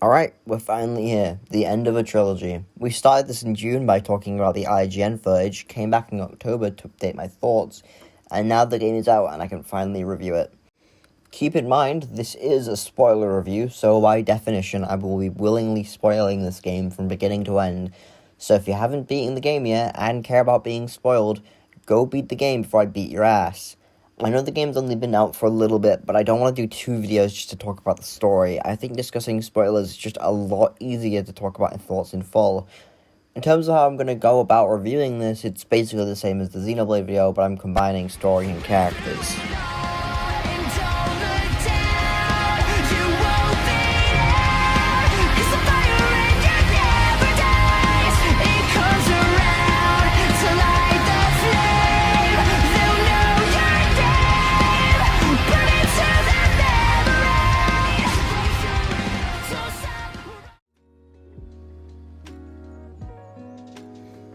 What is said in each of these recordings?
Alright, we're finally here. The end of a trilogy. We started this in June by talking about the IGN footage, came back in October to update my thoughts, and now the game is out and I can finally review it. Keep in mind, this is a spoiler review, so by definition I will be willingly spoiling this game from beginning to end. So if you haven't beaten the game yet and care about being spoiled, go beat the game before I beat your ass. I know the game's only been out for a little bit, but I don't want to do 2 videos just to talk about the story. I think discussing spoilers is just a lot easier to talk about in thoughts in full. In terms of how I'm going to go about reviewing this, it's basically the same as the Xenoblade video, but I'm combining story and characters.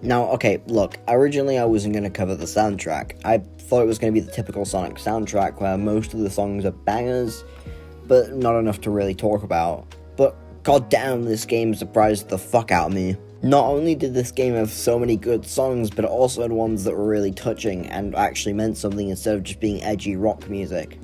Now, okay, look, originally I wasn't going to cover the soundtrack. I thought it was going to be the typical Sonic soundtrack where most of the songs are bangers, but not enough to really talk about. But goddamn, this game surprised the fuck out of me. Not only did this game have so many good songs, but it also had ones that were really touching and actually meant something instead of just being edgy rock music.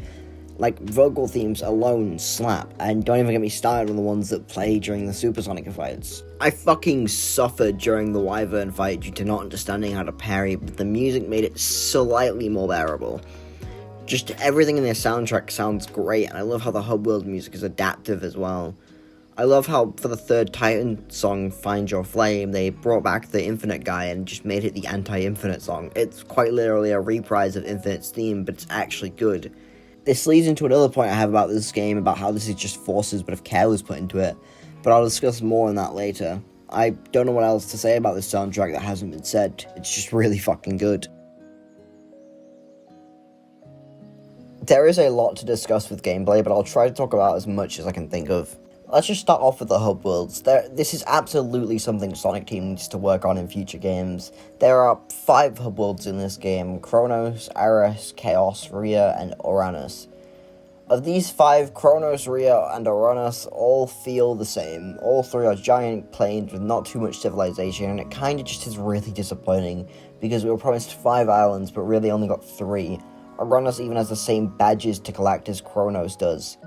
Like, vocal themes alone slap, and don't even get me started on the ones that play during the Supersonic fights. I fucking suffered during the Wyvern fight due to not understanding how to parry, but the music made it slightly more bearable. Just everything in their soundtrack sounds great, and I love how the hub world music is adaptive as well. I love how, for the third Titan song, Find Your Flame, they brought back the Infinite guy and just made it the anti-Infinite song. It's quite literally a reprise of Infinite's theme, but it's actually good. This leads into another point I have about this game, about how this is just forces but if care was put into it, but I'll discuss more on that later. I don't know what else to say about this soundtrack that hasn't been said, it's just really fucking good. There is a lot to discuss with gameplay, but I'll try to talk about as much as I can think of. Let's just start off with the hub worlds. This is absolutely something Sonic Team needs to work on in future games. There are 5 hub worlds in this game: Kronos, Ares, Chaos, Rhea, and Uranus. Of these 5, Kronos, Rhea, and Uranus all feel the same. All 3 are giant plains with not too much civilization, and it kinda just is really disappointing, because we were promised 5 islands, but really only got 3. Uranus even has the same badges to collect as Kronos does,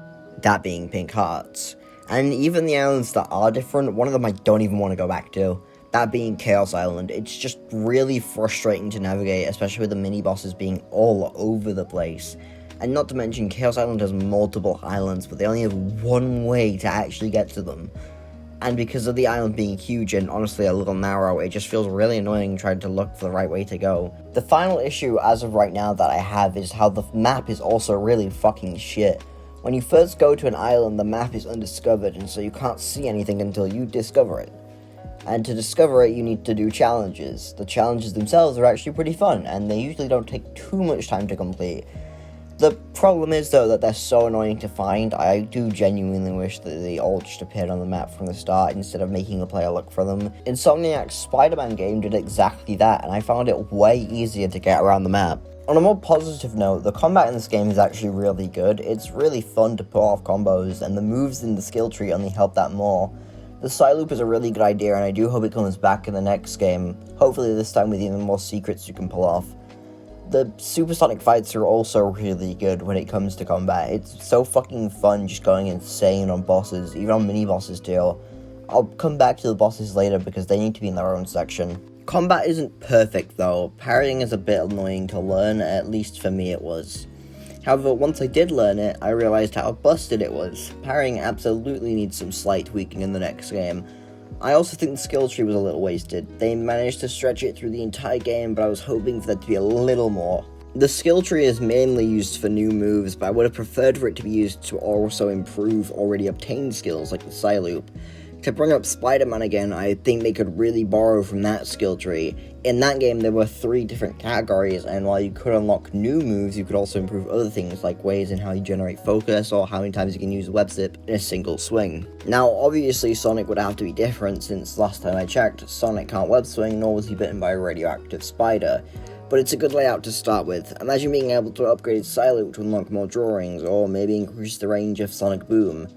that being pink hearts. And even the islands that are different, one of them I don't even want to go back to, that being Chaos Island. It's just really frustrating to navigate, especially with the mini-bosses being all over the place. And not to mention, Chaos Island has multiple islands, but they only have one way to actually get to them. And because of the island being huge and honestly a little narrow, it just feels really annoying trying to look for the right way to go. The final issue as of right now that I have is how the map is also really fucking shit. When you first go to an island, the map is undiscovered, and so you can't see anything until you discover it. And to discover it, you need to do challenges. The challenges themselves are actually pretty fun, and they usually don't take too much time to complete. The problem is, though, that they're so annoying to find. I do genuinely wish that they all just appeared on the map from the start instead of making the player look for them. Insomniac's Spider-Man game did exactly that, and I found it way easier to get around the map. On a more positive note, the combat in this game is actually really good. It's really fun to pull off combos, and the moves in the skill tree only help that more. The side loop is a really good idea, and I do hope it comes back in the next game, hopefully this time with even more secrets you can pull off. The Supersonic fights are also really good when it comes to combat. It's so fucking fun just going insane on bosses, even on mini-bosses too. I'll come back to the bosses later because they need to be in their own section. Combat isn't perfect though. Parrying is a bit annoying to learn, at least for me it was. However, once I did learn it, I realized how busted it was. Parrying absolutely needs some slight tweaking in the next game. I also think the skill tree was a little wasted. They managed to stretch it through the entire game, but I was hoping for there to be a little more. The skill tree is mainly used for new moves, but I would have preferred for it to be used to also improve already obtained skills like the side loop. To bring up Spider-Man again, I think they could really borrow from that skill tree. In that game, there were 3 different categories, and while you could unlock new moves, you could also improve other things, like ways in how you generate focus, or how many times you can use web zip in a single swing. Now, obviously, Sonic would have to be different, since last time I checked, Sonic can't web swing, nor was he bitten by a radioactive spider. But it's a good layout to start with. Imagine being able to upgrade Side Loop to unlock more drawings, or maybe increase the range of Sonic Boom.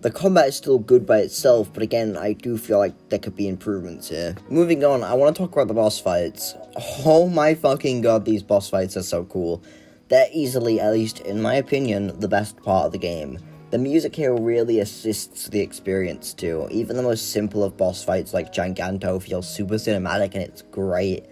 The combat is still good by itself, but again, I do feel like there could be improvements here. Moving on, I want to talk about the boss fights. Oh my fucking god, these boss fights are so cool. They're easily, at least in my opinion, the best part of the game. The music here really assists the experience too. Even the most simple of boss fights like Giganto feels super cinematic and it's great.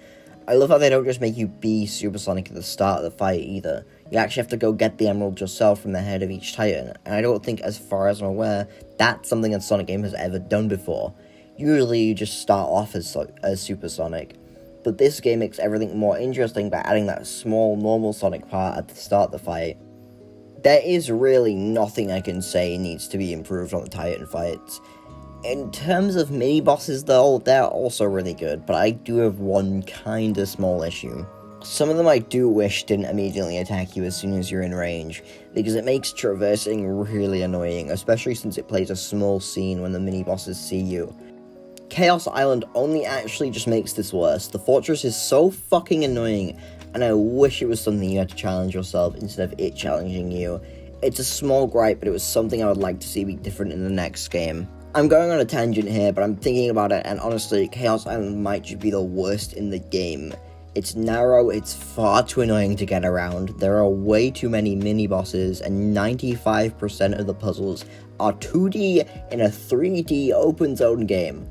I love how they don't just make you be supersonic at the start of the fight either. You actually have to go get the emerald yourself from the head of each titan, and I don't think, as far as I'm aware, that's something a Sonic game has ever done before. Usually you just start off as supersonic, but this game makes everything more interesting by adding that small normal Sonic part at the start of the fight. There is really nothing I can say needs to be improved on the Titan fights. In terms of mini-bosses though, they're also really good, but I do have one kinda small issue. Some of them I do wish didn't immediately attack you as soon as you're in range, because it makes traversing really annoying, especially since it plays a small scene when the mini-bosses see you. Chaos Island only actually just makes this worse. The fortress is so fucking annoying, and I wish it was something you had to challenge yourself instead of it challenging you. It's a small gripe, but it was something I would like to see be different in the next game. I'm going on a tangent here, but I'm thinking about it, and honestly, Chaos Island might just be the worst in the game. It's narrow, it's far too annoying to get around, there are way too many mini-bosses, and 95% of the puzzles are 2D in a 3D open-zone game.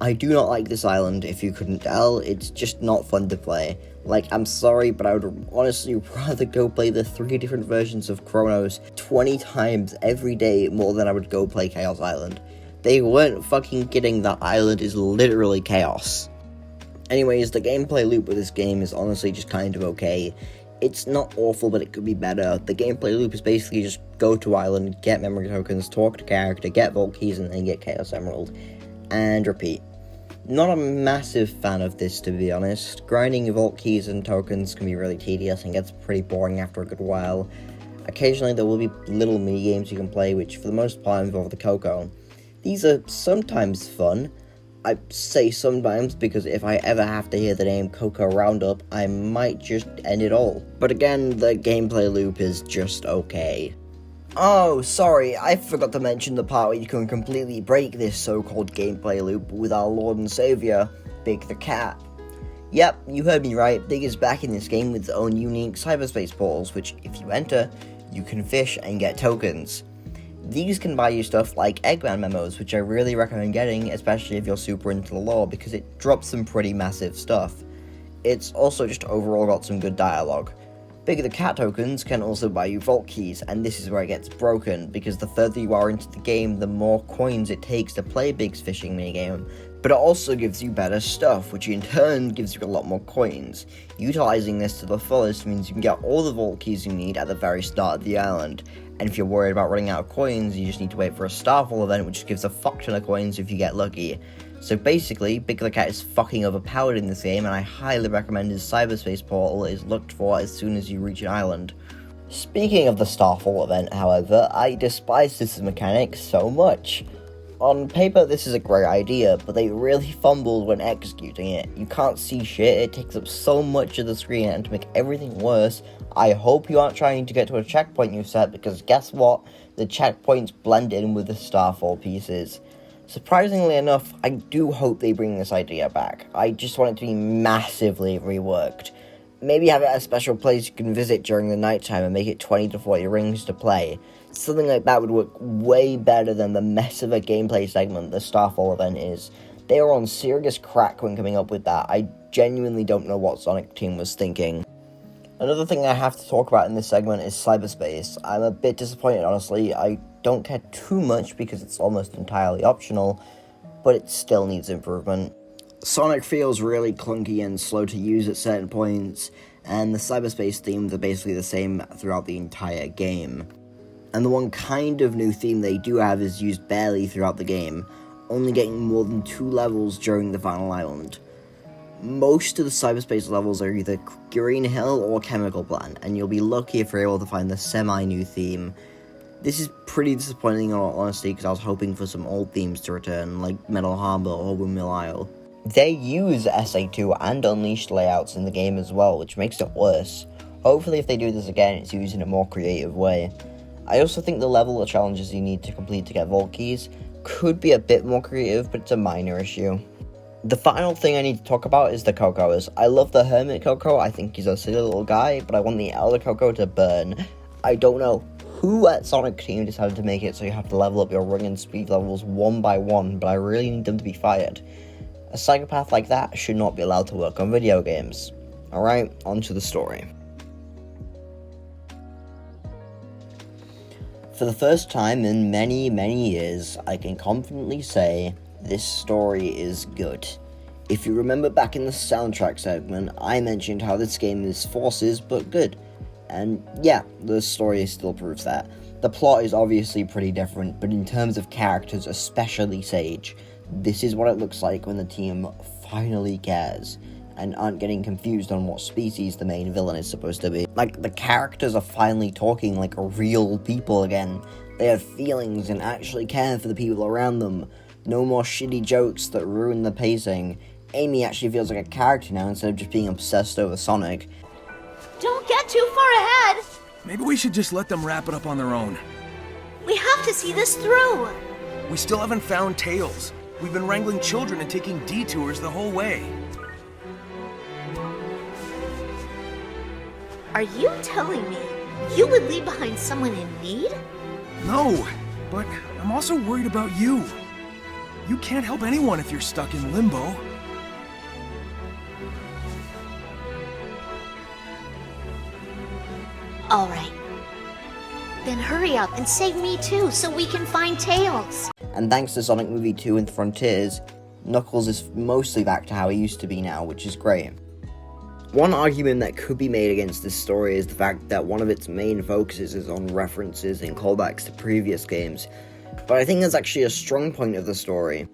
I do not like this island, if you couldn't tell. It's just not fun to play. Like, I'm sorry, but I would honestly rather go play the 3 different versions of Chronos 20 times every day more than I would go play Chaos Island. They weren't fucking kidding, that island is literally chaos. Anyways, the gameplay loop with this game is honestly just kind of okay. It's not awful, but it could be better. The gameplay loop is basically just go to island, get memory tokens, talk to character, get vault keys, and then get Chaos Emerald. And repeat. Not a massive fan of this, to be honest. Grinding vault keys and tokens can be really tedious and gets pretty boring after a good while. Occasionally there will be little mini games you can play, which for the most part involve the Coco. These are sometimes fun. I say sometimes because if I ever have to hear the name Coco Roundup, I might just end it all. But again, the gameplay loop is just okay. Oh, sorry, I forgot to mention the part where you can completely break this so-called gameplay loop with our Lord and Savior, Big the Cat. Yep, you heard me right, Big is back in this game with his own unique cyberspace portals, which, if you enter, you can fish and get tokens. These can buy you stuff like Eggman memos, which I really recommend getting, especially if you're super into the lore, because it drops some pretty massive stuff. It's also just overall got some good dialogue. Big the Cat tokens can also buy you vault keys, and this is where it gets broken, because the further you are into the game, the more coins it takes to play Big's fishing minigame, but it also gives you better stuff, which in turn gives you a lot more coins. Utilizing this to the fullest means you can get all the vault keys you need at the very start of the island, and if you're worried about running out of coins, you just need to wait for a Starfall event, which gives a fuck ton of coins if you get lucky. So basically, Big the Cat is fucking overpowered in this game, and I highly recommend his cyberspace portal is looked for as soon as you reach an island. Speaking of the Starfall event, however, I despise this mechanic so much. On paper, this is a great idea, but they really fumbled when executing it. You can't see shit, it takes up so much of the screen, and to make everything worse, I hope you aren't trying to get to a checkpoint you set, because guess what? The checkpoints blend in with the Starfall pieces. Surprisingly enough, I do hope they bring this idea back. I just want it to be massively reworked. Maybe have it at a special place you can visit during the nighttime and make it 20 to 40 rings to play. Something like that would work way better than the mess of a gameplay segment the Starfall event is. They were on serious crack when coming up with that. I genuinely don't know what Sonic Team was thinking. Another thing I have to talk about in this segment is cyberspace. I'm a bit disappointed, honestly. I don't care too much because it's almost entirely optional, but it still needs improvement. Sonic feels really clunky and slow to use at certain points, and the cyberspace themes are basically the same throughout the entire game. And the one kind of new theme they do have is used barely throughout the game, only getting more than 2 levels during the final island. Most of the cyberspace levels are either Green Hill or Chemical Plant, and you'll be lucky if you're able to find the semi-new theme. This is pretty disappointing in all honesty, because I was hoping for some old themes to return, like Metal Harbor or Windmill Isle. They use SA2 and Unleashed layouts in the game as well, which makes it worse. Hopefully if they do this again, it's used in a more creative way. I also think the level of challenges you need to complete to get vault keys could be a bit more creative, but it's a minor issue. The final thing I need to talk about is the Cocoas. I love the Hermit Coco, I think he's a silly little guy, but I want the Elder Coco to burn. I don't know who at Sonic Team decided to make it so you have to level up your ring and speed levels one by one, but I really need them to be fired. A psychopath like that should not be allowed to work on video games. Alright, on to the story. For the first time in many, many years, I can confidently say this story is good. If you remember back in the soundtrack segment, I mentioned how this game is forces but good. And yeah, the story still proves that. The plot is obviously pretty different, but in terms of characters, especially Sage, this is what it looks like when the team finally cares and aren't getting confused on what species the main villain is supposed to be. Like, the characters are finally talking like real people again. They have feelings and actually care for the people around them. No more shitty jokes that ruin the pacing. Amy actually feels like a character now instead of just being obsessed over Sonic. Don't get too far ahead! Maybe we should just let them wrap it up on their own. We have to see this through! We still haven't found Tails. We've been wrangling children and taking detours the whole way. Are you telling me you would leave behind someone in need? No, but I'm also worried about you. You can't help anyone if you're stuck in limbo. Alright. Then hurry up and save me too, so we can find Tails. And thanks to Sonic Movie 2 and Frontiers, Knuckles is mostly back to how he used to be now, which is great. One argument that could be made against this story is the fact that one of its main focuses is on references and callbacks to previous games, but I think that's actually a strong point of the story.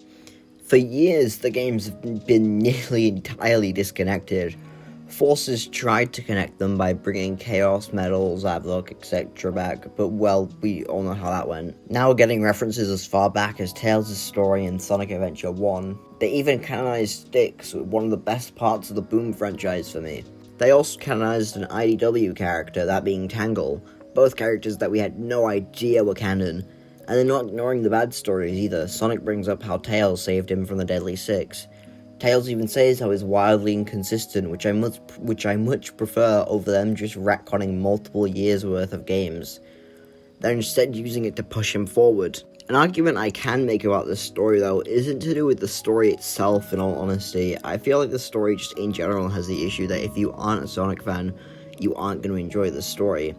For years, the games have been nearly entirely disconnected. Forces tried to connect them by bringing Chaos, Medals, Avlok, etc. back, but well, we all know how that went. Now we're getting references as far back as Tails' story in Sonic Adventure 1. They even canonized Styx, one of the best parts of the Boom franchise for me. They also canonized an IDW character, that being Tangle, both characters that we had no idea were canon. And they're not ignoring the bad stories either. Sonic brings up how Tails saved him from the Deadly Six. Tails even says how he's wildly inconsistent, which I much prefer over them just retconning multiple years worth of games. They're instead using it to push him forward. An argument I can make about this story though isn't to do with the story itself, in all honesty. I feel like the story just in general has the issue that if you aren't a Sonic fan, you aren't going to enjoy the story.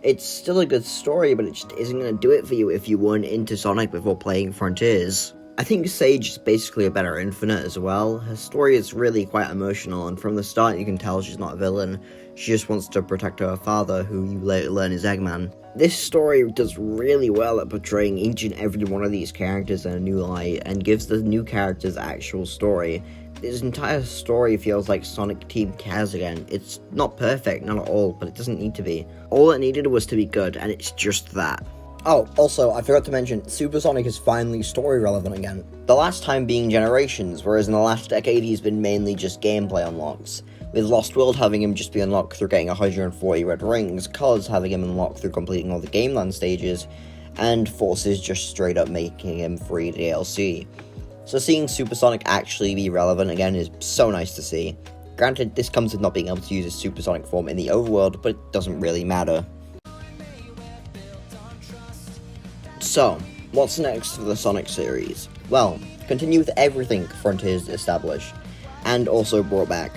It's still a good story, but it just isn't going to do it for you if you weren't into Sonic before playing Frontiers. I think Sage is basically a better Infinite as well. Her story is really quite emotional, and from the start you can tell she's not a villain. She just wants to protect her father, who you later learn is Eggman. This story does really well at portraying each and every one of these characters in a new light, and gives the new characters actual story. This entire story feels like Sonic Team cares again. It's not perfect, not at all, but it doesn't need to be. All it needed was to be good, and it's just that. Oh, also, I forgot to mention, Super Sonic is finally story relevant again. The last time being Generations, whereas in the last decade he's been mainly just gameplay unlocks, with Lost World having him just be unlocked through getting 140 red rings, Colors having him unlocked through completing all the Gameland stages, and Forces just straight up making him free DLC. So seeing Super Sonic actually be relevant again is so nice to see. Granted, this comes with not being able to use his supersonic form in the overworld, but it doesn't really matter. So, what's next for the Sonic series? Well, continue with everything Frontiers established, and also brought back.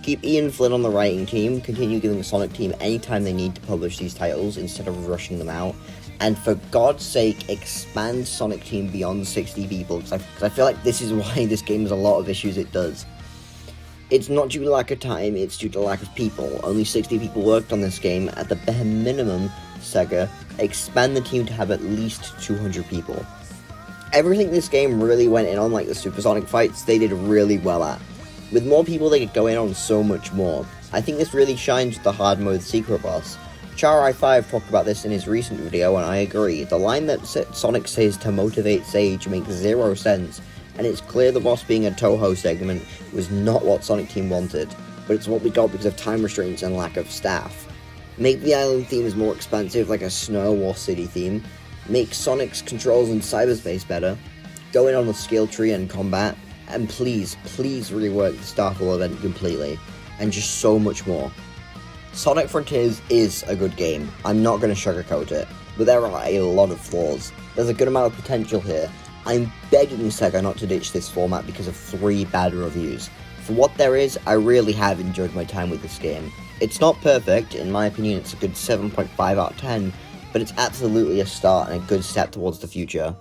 Keep Ian Flynn on the writing team, continue giving the Sonic team any time they need to publish these titles instead of rushing them out, and for God's sake, expand Sonic Team beyond 60 people, because I feel like this is why this game has a lot of issues it does. It's not due to lack of time, it's due to lack of people. Only 60 people worked on this game. At the bare minimum, Sega, expand the team to have at least 200 people. Everything this game really went in on, like the Supersonic fights, they did really well at. With more people, they could go in on so much more. I think this really shines with the hard mode secret boss. Char-I-5 talked about this in his recent video, and I agree. The line that Sonic says to motivate Sage makes zero sense, and it's clear the boss being a Toho segment was not what Sonic Team wanted, but it's what we got because of time restraints and lack of staff. Make the island themes more expansive like a snow or city theme. Make Sonic's controls in cyberspace better. Go in on the skill tree and combat. And please rework the Starfall event completely. And just so much more. Sonic Frontiers is a good game. I'm not going to sugarcoat it. But there are a lot of flaws. There's a good amount of potential here. I'm begging Sega not to ditch this format because of 3 bad reviews. For what there is, I really have enjoyed my time with this game. It's not perfect, in my opinion it's a good 7.5 out of 10, but it's absolutely a start and a good step towards the future.